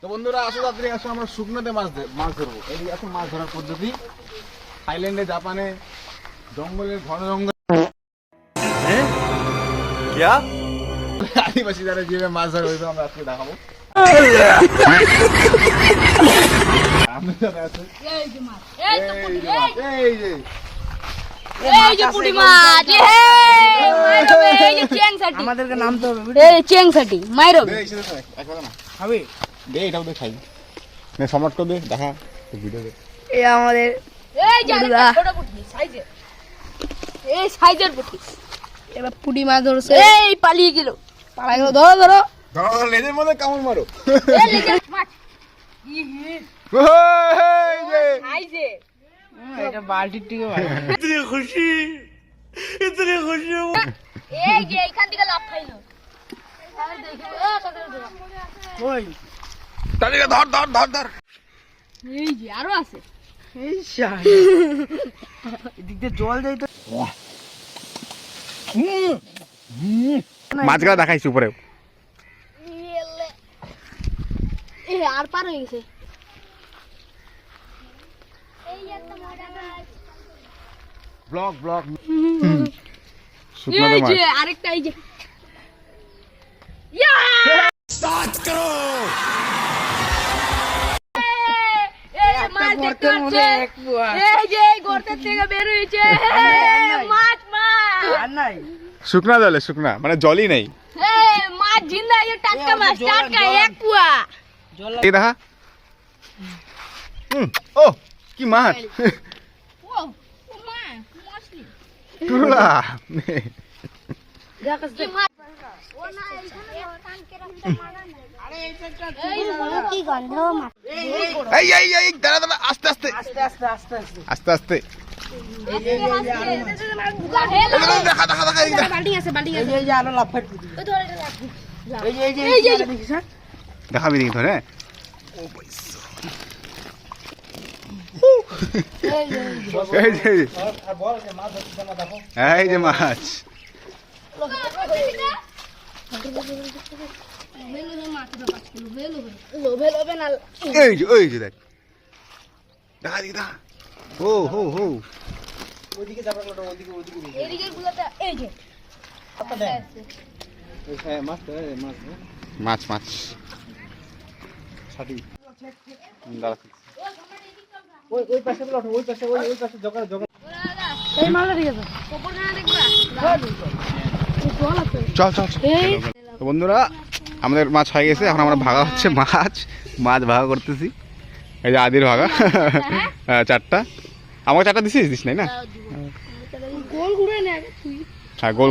তো বন্ধুরা আসো তাড়াতাড়ি আসো, আমরা শুকনোতে মাছ ধরবো। এই এখন মাছ ধরার পদ্ধতি থাইল্যান্ডে, জাপানে জঙ্গলের ঘন জঙ্গল আদিবাসী যারা যেভাবে মাছ ধরে ওইভাবে আমরা আজকে দেখাবো। আমাদেরকে নামতে হবে চেংসাটি মাইরো খাবে দে, এটাও দে খাই নে, সমাট করে দে, দেখা ভিডিও দে। এই আমাদের এই সাইজের পুঁটি এবার পুঁটি মাছ ধরছে। এই পালিয়ে গেল পালা গেল, ধরো ধরো ধরো, লেজের মধ্যে কামড় মারো। এই লেজের মাছ এই যে সাইজে এটা বালতির থেকে ভাই এই যে এইখান থেকে লাফ খাইলো আর দেখো ওই তালিকা ধর ধর ধর ধর। এই যে আরো আছে এই শালা এদিক দিয়ে জল যাই তো মাছগুলা দেখাইছি উপরে। এ আর পার হয়ে গেছে ব্লক ব্লক এই যে আরেকটা এই যে ইয়া স্টার্ট করো। এই মাছ দেখতে পাচ্ছেন? এই যে এই গর্তের থেকে বের হয়েছে মাছ মাছ আর নাই শুকনা জলে, শুকনা মানে জলই নেই। এই মাছ জিন্দা এই টাটকা মাছ টাটকা এক পুয়া জল এই দেখা। ও কি মাছ, ও ও মা মছলি টুরলা। কি মাছ ও না এইখানে টানকে রাখতে মানা নাই আরে এইটা কি গন্ধ মাছ এই এই এই দাঁড়া দাঁড়া, আস্তে আস্তে আস্তে আস্তে আস্তে আস্তে আস্তে আস্তে। দেখা দেখা দেখা এই দেখা। বালতি আছে বালতি এই আছে যে এই যে আরো লাফাট দিদি ওই ধরে এটা রাখ এই যে এই যে দেখিস হ্যাঁ দেখাবি দেখি ধরে। এই যে এই যে। এই যে মাছ। এই যে দেখ, দেখা দেখি দেখা। ও হো হো ওইদিকে যাবে না ওইদিকে ওইদিকে এদিকের গুলাটা এই যে মাছ মাছ ছাটি দাঁড়া। ওই ওই পাশে বলো ওই পাশে ওই পাশে জোগাড় জোগাড় এই মালটা ঠিক আছে কপর না দেখবা চল চল চল। তো বন্ধুরা আমাদের মাছ হয়ে গেছে, এখন আমরা ভাগা হচ্ছে মাছ ভাগা করতেছি। এই যে আদির ভাগা চারটা, আমাকে চারটা দিছিস, দিস নাই না? গোল ঘুরে না তুই হ্যাঁ গোল